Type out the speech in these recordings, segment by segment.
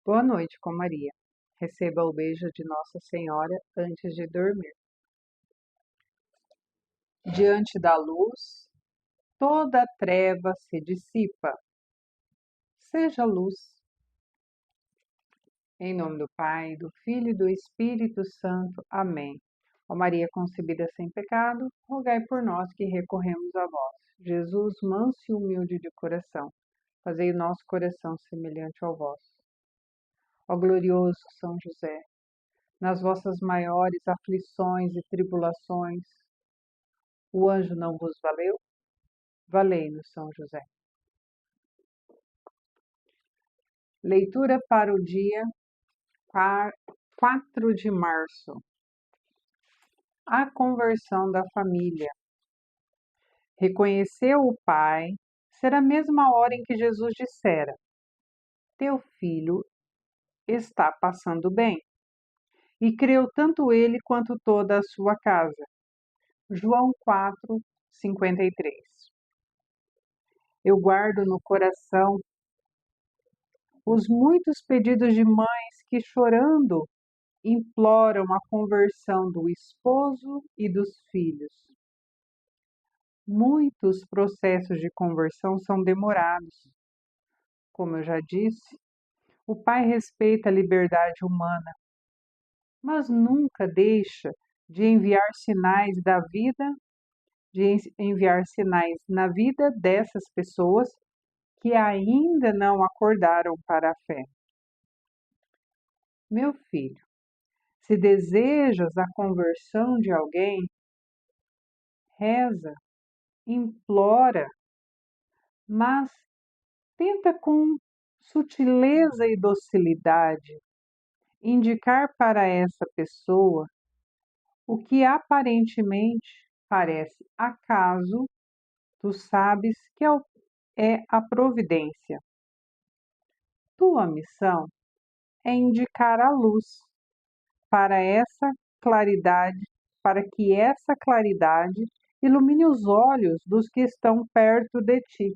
Boa noite com Maria. Receba o beijo de Nossa Senhora antes de dormir. Diante da luz, toda treva se dissipa. Seja luz. Em nome do Pai, do Filho e do Espírito Santo. Amém. Ó Maria concebida sem pecado, rogai por nós que recorremos a vós. Jesus, manso e humilde de coração, fazei o nosso coração semelhante ao vosso. Ó glorioso São José, nas vossas maiores aflições e tribulações, o anjo não vos valeu? Valei-nos, São José. Leitura para o dia 4 de março. A conversão da família. Reconheceu o pai ser a mesma hora em que Jesus dissera: Teu filho está passando bem. E creu tanto ele quanto toda a sua casa. João 4, 53. Eu guardo no coração os muitos pedidos de mães que, chorando, imploram a conversão do esposo e dos filhos. Muitos processos de conversão são demorados. Como eu já disse, o pai respeita a liberdade humana, mas nunca deixa de enviar sinais na vida dessas pessoas que ainda não acordaram para a fé. Meu filho, se desejas a conversão de alguém, reza, implora, mas tenta com sutileza e docilidade indicar para essa pessoa o que aparentemente parece acaso, tu sabes que é a providência. Tua missão é indicar a luz para que essa claridade ilumine os olhos dos que estão perto de ti.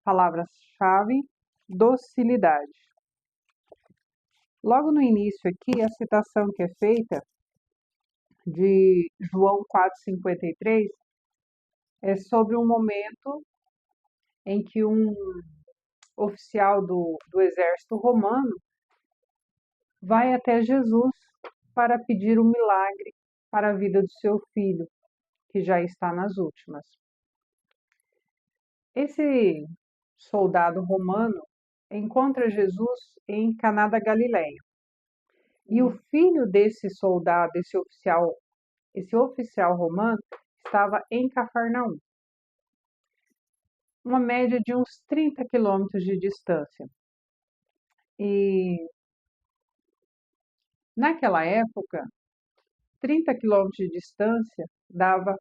Palavra-chave: docilidade. Logo no início aqui, a citação que é feita de João 4,53 é sobre um momento em que um oficial do exército romano vai até Jesus para pedir um milagre para a vida do seu filho, que já está nas últimas. Esse soldado romano encontra Jesus em Caná da Galileia. E o filho desse soldado, esse oficial romano, estava em Cafarnaum, uma média de uns 30 quilômetros de distância. E naquela época, 30 quilômetros de distância dava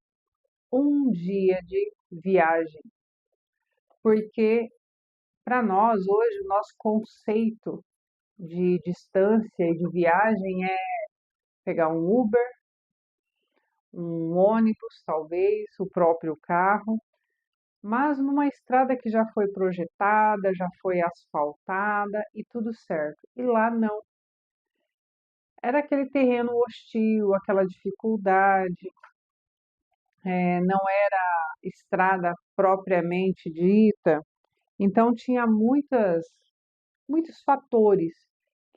um dia de viagem, porque para nós hoje o nosso conceito de distância e de viagem é pegar um Uber, um ônibus, talvez, o próprio carro, mas numa estrada que já foi projetada, já foi asfaltada e tudo certo. E lá não. Era aquele terreno hostil, aquela dificuldade, não era estrada propriamente dita, então tinha muitos fatores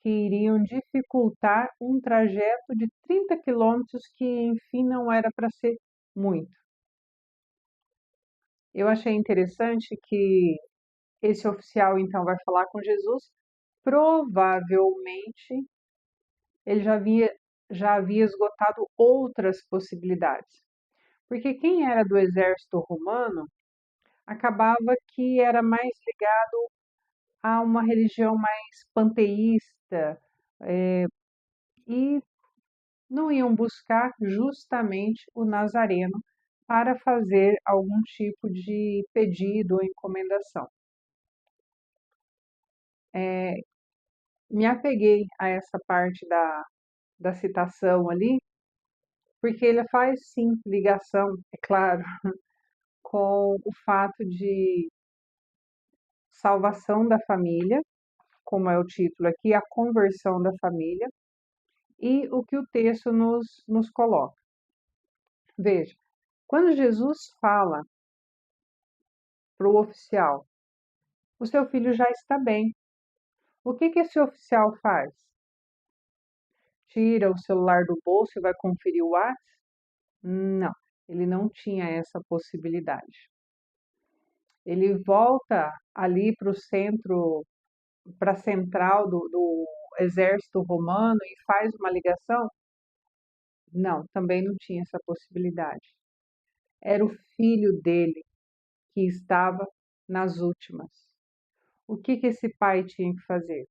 que iriam dificultar um trajeto de 30 quilômetros que, enfim, não era para ser muito. Eu achei interessante que esse oficial, então, vai falar com Jesus. Provavelmente, ele já havia esgotado outras possibilidades. Porque quem era do exército romano acabava que era mais ligado a uma religião mais panteísta, e não iam buscar justamente o Nazareno para fazer algum tipo de pedido ou encomendação. Me apeguei a essa parte da citação ali, porque ele faz sim ligação, é claro, com o fato de salvação da família, como é o título aqui, a conversão da família e o que o texto nos coloca. Veja, quando Jesus fala para o oficial, o seu filho já está bem. O que esse oficial faz? Tira o celular do bolso e vai conferir o WhatsApp? Não, ele não tinha essa possibilidade. Ele volta ali para o centro, para a central do exército romano e faz uma ligação? Não, também não tinha essa possibilidade. Era o filho dele que estava nas últimas. O que esse pai tinha que fazer?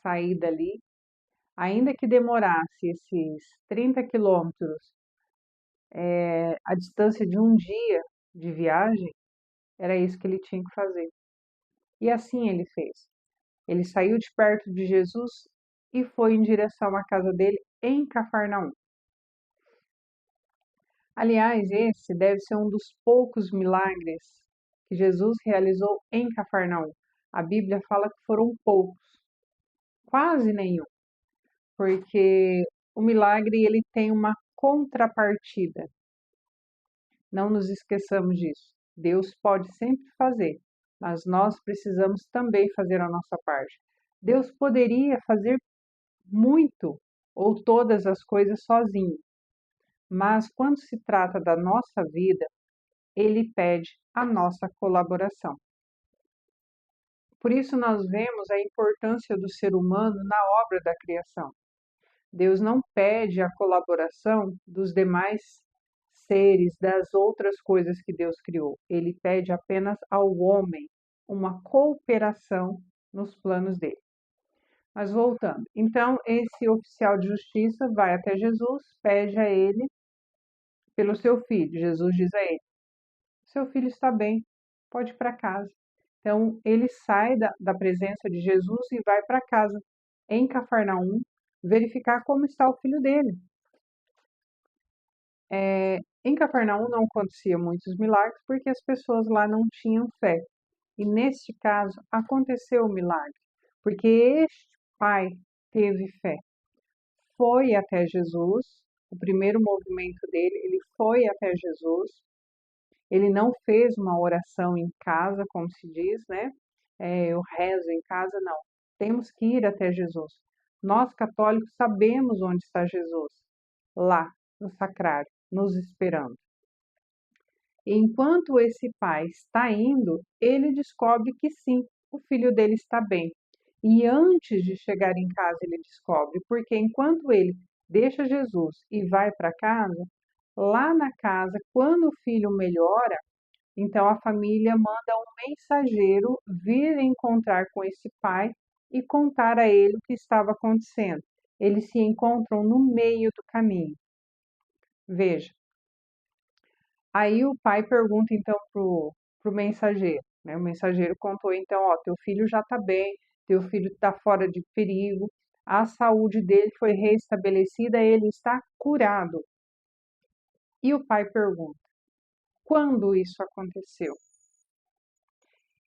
Sair dali, ainda que demorasse esses 30 quilômetros, a distância de um dia de viagem, era isso que ele tinha que fazer. E assim ele fez. Ele saiu de perto de Jesus e foi em direção à casa dele em Cafarnaum. Aliás, esse deve ser um dos poucos milagres que Jesus realizou em Cafarnaum. A Bíblia fala que foram poucos, quase nenhum, porque o milagre ele tem uma contrapartida. Não nos esqueçamos disso. Deus pode sempre fazer, mas nós precisamos também fazer a nossa parte. Deus poderia fazer muito ou todas as coisas sozinho, mas quando se trata da nossa vida, ele pede a nossa colaboração. Por isso nós vemos a importância do ser humano na obra da criação. Deus não pede a colaboração dos demais seres, das outras coisas que Deus criou. Ele pede apenas ao homem uma cooperação nos planos dele. Mas voltando, então esse oficial de justiça vai até Jesus, pede a ele pelo seu filho. Jesus diz a ele: seu filho está bem, pode ir para casa. Então ele sai da presença de Jesus e vai para casa, em Cafarnaum, verificar como está o filho dele. Em Cafarnaum não acontecia muitos milagres porque as pessoas lá não tinham fé. E neste caso aconteceu o milagre, porque este pai teve fé. Foi até Jesus, o primeiro movimento dele, ele foi até Jesus. Ele não fez uma oração em casa, como se diz, né? Eu rezo em casa, não. Temos que ir até Jesus. Nós católicos sabemos onde está Jesus, lá no sacrário, nos esperando. E enquanto esse pai está indo, ele descobre que sim, o filho dele está bem. E antes de chegar em casa, ele descobre, porque enquanto ele deixa Jesus e vai para casa, lá na casa, quando o filho melhora, então a família manda um mensageiro vir encontrar com esse pai e contar a ele o que estava acontecendo. Eles se encontram no meio do caminho. Veja. Aí o pai pergunta então pro mensageiro, né? O mensageiro contou então, ó, teu filho já está bem, teu filho está fora de perigo, a saúde dele foi restabelecida, ele está curado. E o pai pergunta, quando isso aconteceu?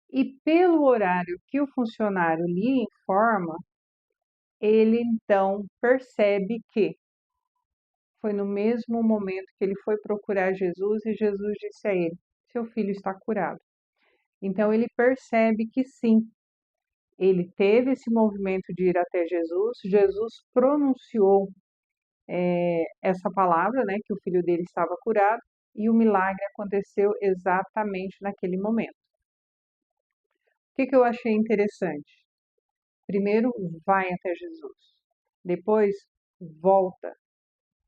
E pelo horário que o funcionário lhe informa, ele então percebe que foi no mesmo momento que ele foi procurar Jesus e Jesus disse a ele: seu filho está curado. Então ele percebe que sim, ele teve esse movimento de ir até Jesus, Jesus pronunciou essa palavra, né, que o filho dele estava curado, e o milagre aconteceu exatamente naquele momento. O que eu achei interessante? Primeiro, vai até Jesus. Depois, volta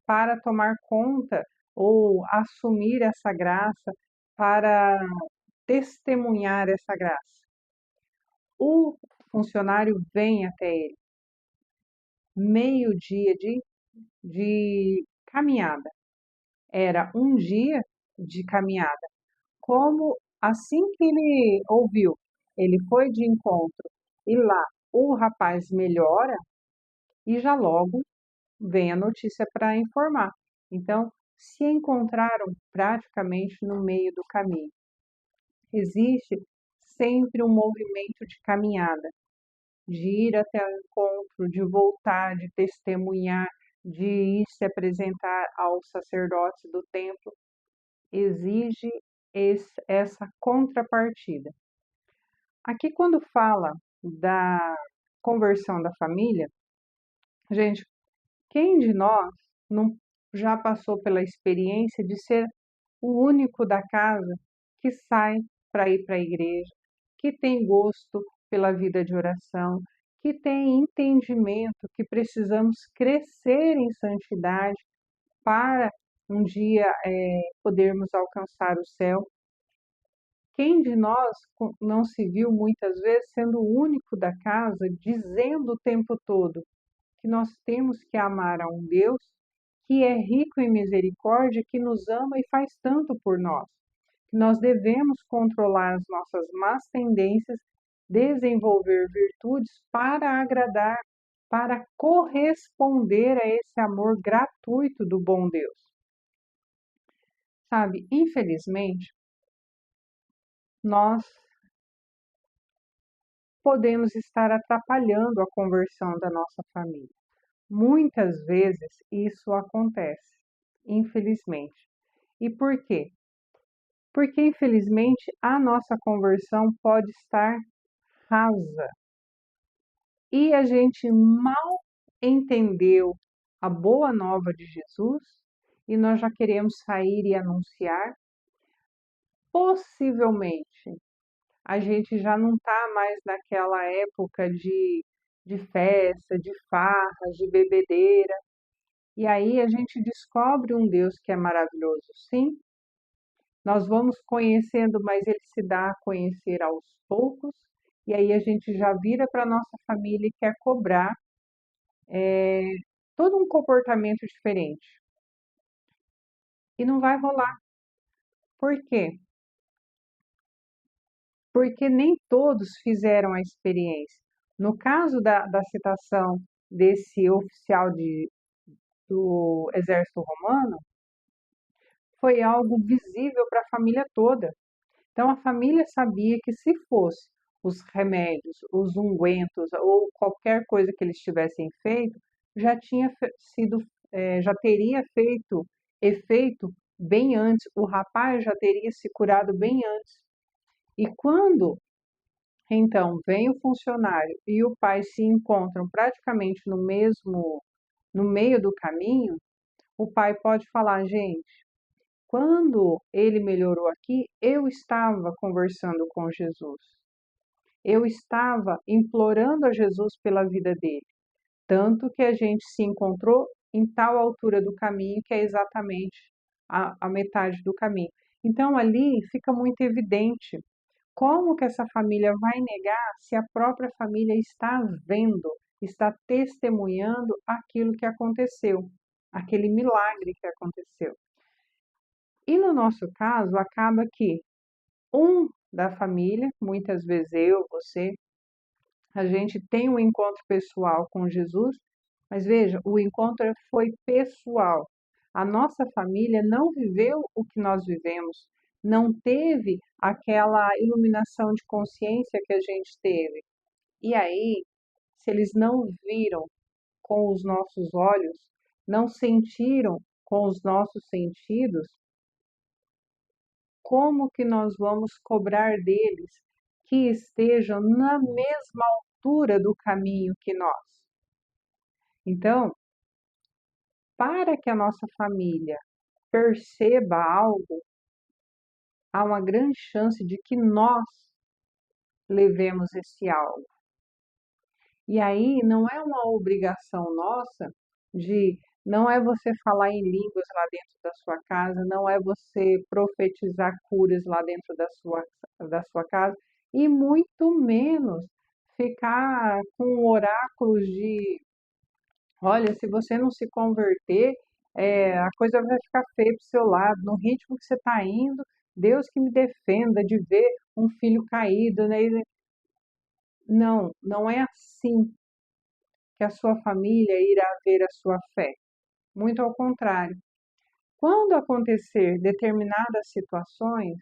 para tomar conta ou assumir essa graça, para testemunhar essa graça. O funcionário vem até ele, meio-dia de caminhada. Era um dia de caminhada. Como assim que ele ouviu, ele foi de encontro e lá o rapaz melhora e já logo vem a notícia para informar. Então, se encontraram praticamente no meio do caminho. Existe sempre um movimento de caminhada. de ir até o encontro, de voltar, de testemunhar, de ir se apresentar aos sacerdotes do templo, exige essa contrapartida. Aqui, quando fala da conversão da família, gente, quem de nós não já passou pela experiência de ser o único da casa que sai para ir para a igreja, que tem gosto pela vida de oração, que tem entendimento que precisamos crescer em santidade para um dia podermos alcançar o céu? Quem de nós não se viu muitas vezes sendo o único da casa, dizendo o tempo todo que nós temos que amar a um Deus que é rico em misericórdia, que nos ama e faz tanto por nós, que nós devemos controlar as nossas más tendências, desenvolver virtudes para agradar, para corresponder a esse amor gratuito do bom Deus. Sabe, infelizmente, nós podemos estar atrapalhando a conversão da nossa família. Muitas vezes isso acontece, infelizmente. E por quê? Porque, infelizmente, a nossa conversão pode estar rasa e a gente mal entendeu a boa nova de Jesus e nós já queremos sair e anunciar. Possivelmente, a gente já não está mais naquela época de festa, de farra, de bebedeira. E aí a gente descobre um Deus que é maravilhoso, sim. Nós vamos conhecendo, mas ele se dá a conhecer aos poucos. E aí a gente já vira para nossa família e quer cobrar todo um comportamento diferente. E não vai rolar. Por quê? Porque nem todos fizeram a experiência. No caso da citação desse oficial do exército romano, foi algo visível para a família toda. Então a família sabia que se fosse os remédios, os ungüentos ou qualquer coisa que eles tivessem feito, já tinha sido, já teria feito efeito bem antes, o rapaz já teria se curado bem antes. E quando então vem o funcionário e o pai se encontram praticamente no meio do caminho, o pai pode falar, gente, quando ele melhorou aqui, eu estava conversando com Jesus. Eu estava implorando a Jesus pela vida dele. Tanto que a gente se encontrou em tal altura do caminho, que é exatamente a metade do caminho. Então ali fica muito evidente como que essa família vai negar se a própria família está vendo, está testemunhando aquilo que aconteceu, aquele milagre que aconteceu. E no nosso caso, acaba que um da família, muitas vezes eu, você, a gente tem um encontro pessoal com Jesus, mas veja, o encontro foi pessoal. A nossa família não viveu o que nós vivemos, não teve aquela iluminação de consciência que a gente teve. E aí, se eles não viram com os nossos olhos, não sentiram com os nossos sentidos, como que nós vamos cobrar deles que estejam na mesma altura do caminho que nós? Então, para que a nossa família perceba algo, há uma grande chance de que nós levemos esse algo. E aí não é uma obrigação nossa de, não é você falar em línguas lá dentro da sua casa, não é você profetizar curas lá dentro da sua casa, e muito menos ficar com oráculos de, olha, se você não se converter, a coisa vai ficar feia para o seu lado, no ritmo que você está indo, Deus que me defenda de ver um filho caído, né? Não, não é assim que a sua família irá ver a sua fé. Muito ao contrário. Quando acontecer determinadas situações,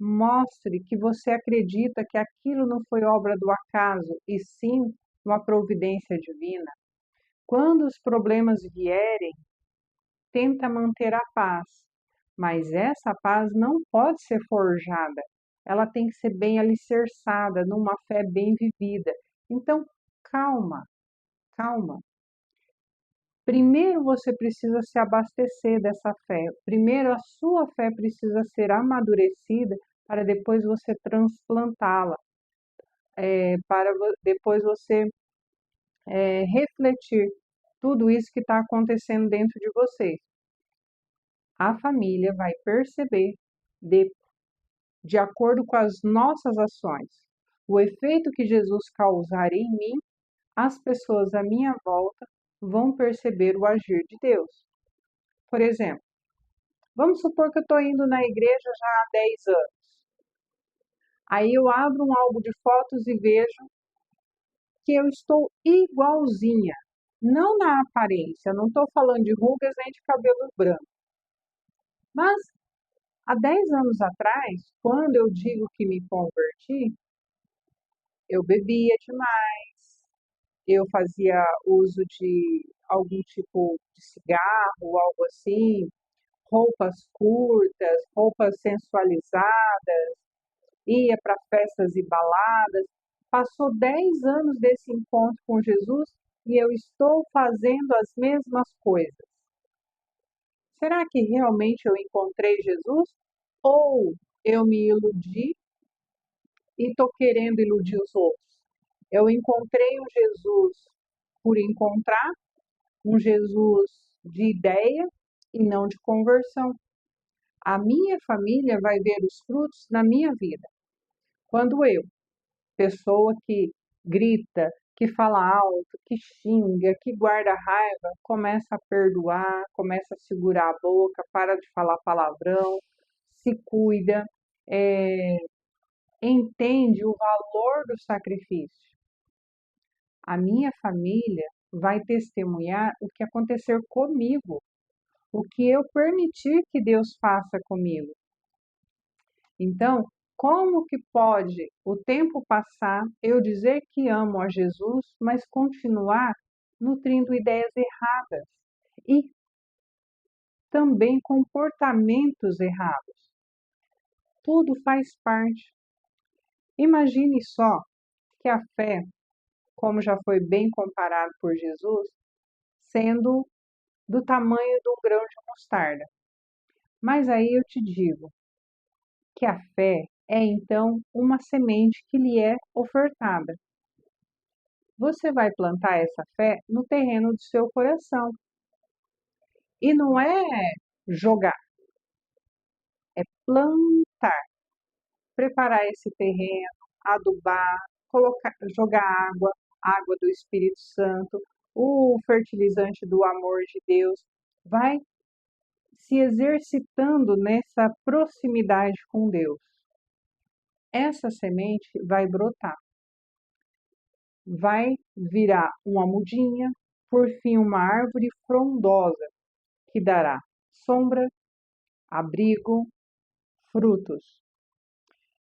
Mostre que você acredita que aquilo não foi obra do acaso, e sim uma providência divina. Quando os problemas vierem, tenta manter a paz, mas essa paz não pode ser forjada. Ela tem que ser bem alicerçada numa fé bem vivida. Então, calma, calma. Primeiro você precisa se abastecer dessa fé. Primeiro a sua fé precisa ser amadurecida para depois você transplantá-la, para depois você refletir tudo isso que está acontecendo dentro de vocês. A família vai perceber, de acordo com as nossas ações, o efeito que Jesus causar em mim, as pessoas à minha volta vão perceber o agir de Deus. Por exemplo, vamos supor que eu estou indo na igreja já há 10 anos. Aí eu abro um álbum de fotos e vejo que eu estou igualzinha. Não na aparência, não estou falando de rugas nem de cabelo branco. Mas há 10 anos atrás, quando eu digo que me converti, eu bebia demais, eu fazia uso de algum tipo de cigarro, algo assim, roupas curtas, roupas sensualizadas, ia para festas e baladas. Passou 10 anos desse encontro com Jesus e eu estou fazendo as mesmas coisas. Será que realmente eu encontrei Jesus? Ou eu me iludi e estou querendo iludir os outros? Eu encontrei um Jesus por encontrar, um Jesus de ideia e não de conversão. A minha família vai ver os frutos na minha vida. Quando eu, pessoa que grita, que fala alto, que xinga, que guarda raiva, começa a perdoar, começa a segurar a boca, para de falar palavrão, se cuida, entende o valor do sacrifício. A minha família vai testemunhar o que acontecer comigo, o que eu permitir que Deus faça comigo. Então, como que pode o tempo passar, eu dizer que amo a Jesus, mas continuar nutrindo ideias erradas e também comportamentos errados? Tudo faz parte. Imagine só que a fé, como já foi bem comparado por Jesus, sendo do tamanho de um grão de mostarda. Mas aí eu te digo que a fé é então uma semente que lhe é ofertada. Você vai plantar essa fé no terreno do seu coração. E não é jogar, é plantar, preparar esse terreno, adubar, jogar água, água do Espírito Santo, o fertilizante do amor de Deus. Vai se exercitando nessa proximidade com Deus. Essa semente vai brotar, vai virar uma mudinha, por fim uma árvore frondosa que dará sombra, abrigo, frutos.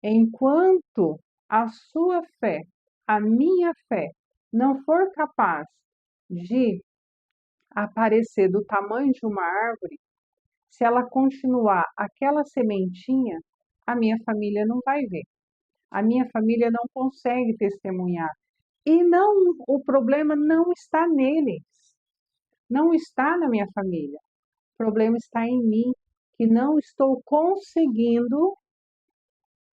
Enquanto a sua fé, a minha fé, não for capaz de aparecer do tamanho de uma árvore, se ela continuar aquela sementinha, a minha família não vai ver. A minha família não consegue testemunhar. E não, o problema não está neles, não está na minha família. O problema está em mim, que não estou conseguindo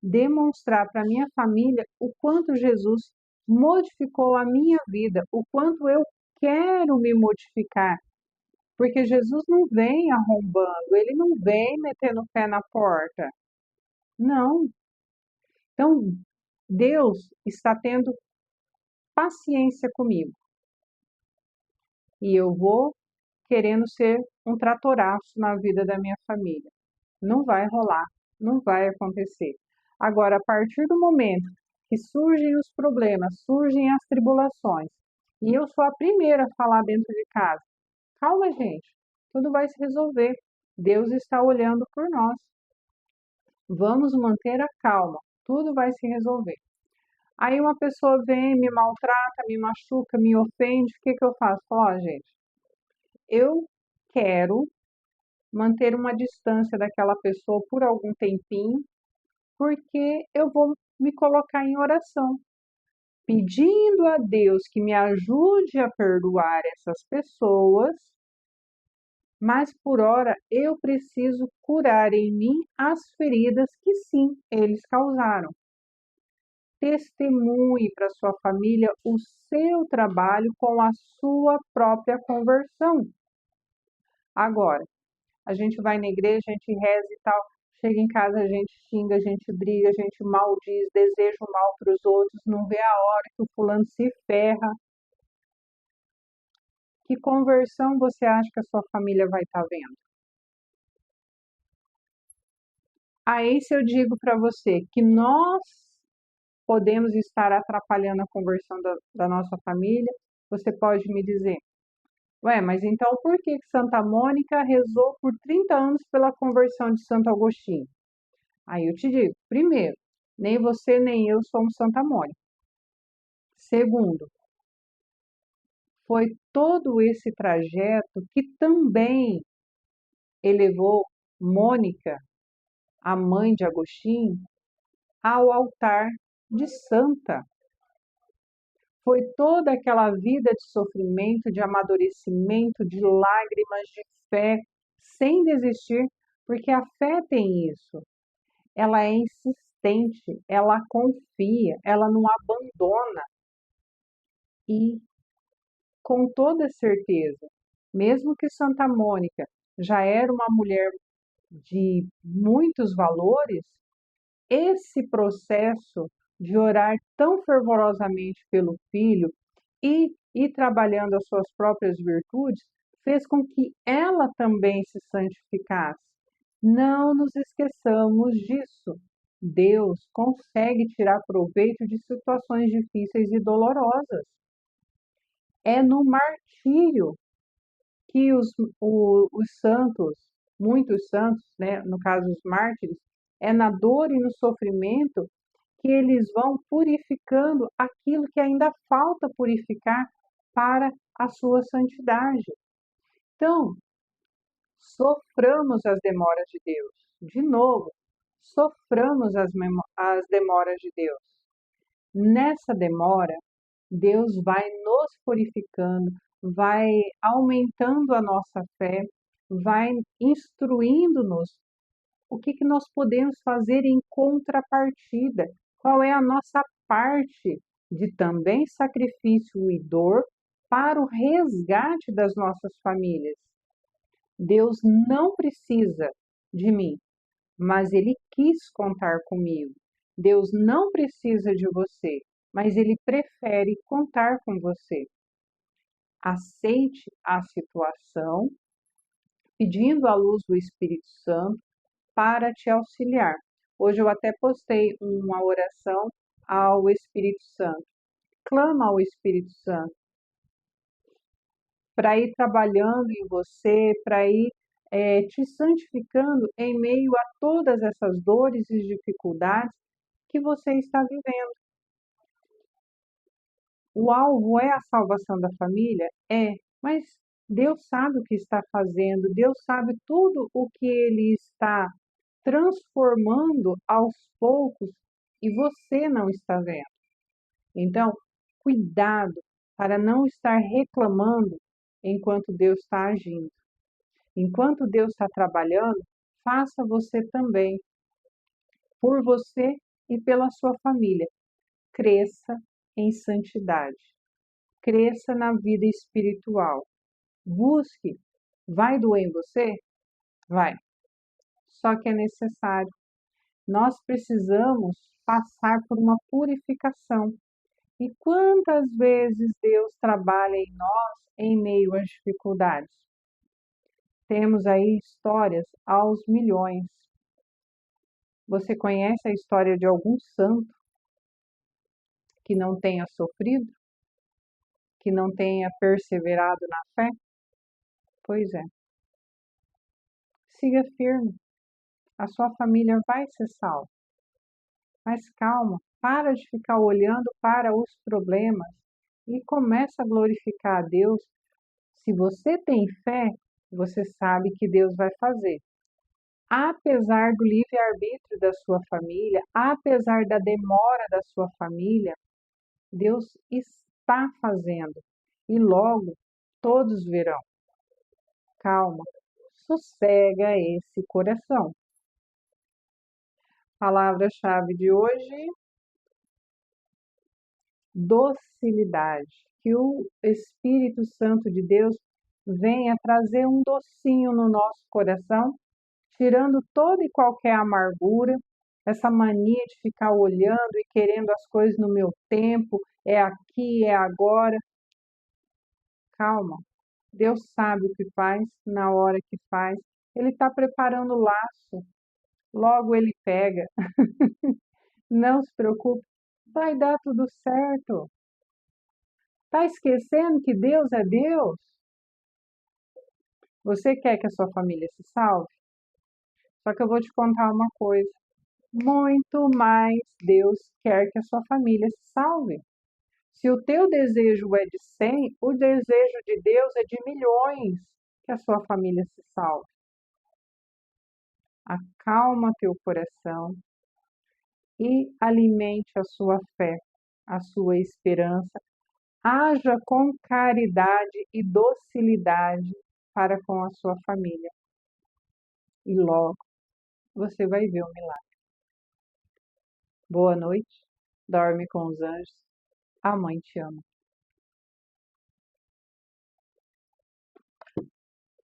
demonstrar para minha família o quanto Jesus modificou a minha vida, o quanto eu quero me modificar. Porque Jesus não vem arrombando, ele não vem metendo o pé na porta. Não. Então, Deus está tendo paciência comigo. E eu vou querendo ser um tratoraço na vida da minha família. Não vai rolar, não vai acontecer. Agora, a partir do momento que surgem os problemas, surgem as tribulações, e eu sou a primeira a falar dentro de casa, calma, gente, tudo vai se resolver. Deus está olhando por nós. Vamos manter a calma, tudo vai se resolver. Aí uma pessoa vem, me maltrata, me machuca, me ofende, o que que eu faço? Falo, ó, gente, eu quero manter uma distância daquela pessoa por algum tempinho, porque eu vou me colocar em oração, pedindo a Deus que me ajude a perdoar essas pessoas, mas por hora eu preciso curar em mim as feridas que sim, eles causaram. Testemunhe para sua família o seu trabalho com a sua própria conversão. Agora, a gente vai na igreja, a gente reza e tal, chega em casa, a gente xinga, a gente briga, a gente maldiz, deseja o mal para os outros, não vê a hora que o fulano se ferra. Que conversão você acha que a sua família vai estar vendo? Aí se eu digo para você que nós podemos estar atrapalhando a conversão da nossa família, você pode me dizer, ué, mas então por que Santa Mônica rezou por 30 anos pela conversão de Santo Agostinho? Aí eu te digo, primeiro, nem você nem eu somos Santa Mônica. Segundo, foi todo esse trajeto que também elevou Mônica, a mãe de Agostinho, ao altar de santa. Foi toda aquela vida de sofrimento, de amadurecimento, de lágrimas, de fé, sem desistir, porque a fé tem isso. Ela é insistente, ela confia, ela não abandona. E com toda certeza, mesmo que Santa Mônica já era uma mulher de muitos valores, esse processo de orar tão fervorosamente pelo filho e ir trabalhando as suas próprias virtudes fez com que ela também se santificasse. Não nos esqueçamos disso. Deus consegue tirar proveito de situações difíceis e dolorosas. É no martírio que os santos, muitos santos, né, no caso os mártires, é na dor e no sofrimento que eles vão purificando aquilo que ainda falta purificar para a sua santidade. Então, soframos as demoras de Deus. De novo, soframos as demoras de Deus. Nessa demora, Deus vai nos purificando, vai aumentando a nossa fé, vai instruindo-nos o que que nós podemos fazer em contrapartida, qual é a nossa parte de também sacrifício e dor para o resgate das nossas famílias. Deus não precisa de mim, mas Ele quis contar comigo. Deus não precisa de você, mas Ele prefere contar com você. Aceite a situação, pedindo a luz do Espírito Santo para te auxiliar. Hoje eu até postei uma oração ao Espírito Santo. Clama ao Espírito Santo para ir trabalhando em você, para ir te santificando em meio a todas essas dores e dificuldades que você está vivendo. O alvo é a salvação da família? É, mas Deus sabe o que está fazendo, Deus sabe tudo o que Ele está transformando aos poucos e você não está vendo. Então, cuidado para não estar reclamando enquanto Deus está agindo. Enquanto Deus está trabalhando, faça você também, por você e pela sua família. Cresça em santidade, cresça na vida espiritual. Busque. Vai doer em você? Vai. Só que é necessário. Nós precisamos passar por uma purificação. E quantas vezes Deus trabalha em nós em meio às dificuldades? Temos aí histórias aos milhões. Você conhece a história de algum santo que não tenha sofrido, que não tenha perseverado na fé? Pois é. Siga firme, a sua família vai ser salva. Mas calma, para de ficar olhando para os problemas e começa a glorificar a Deus. Se você tem fé, você sabe que Deus vai fazer. Apesar do livre-arbítrio da sua família, apesar da demora da sua família, Deus está fazendo e logo todos verão. Calma, sossega esse coração. Palavra-chave de hoje: docilidade. Que o Espírito Santo de Deus venha trazer um docinho no nosso coração, tirando toda e qualquer amargura, essa mania de ficar olhando e querendo as coisas no meu tempo, é aqui, é agora. Calma, Deus sabe o que faz, na hora que faz. Ele está preparando o laço, logo ele pega. Não se preocupe, vai dar tudo certo. Está esquecendo que Deus é Deus? Você quer que a sua família se salve? Só que eu vou te contar uma coisa. Muito mais Deus quer que a sua família se salve. Se o teu desejo é de 100, o desejo de Deus é de milhões que a sua família se salve. Acalma teu coração e alimente a sua fé, a sua esperança. Haja com caridade e docilidade para com a sua família. E logo você vai ver o milagre. Boa noite, dorme com os anjos. A mãe te ama.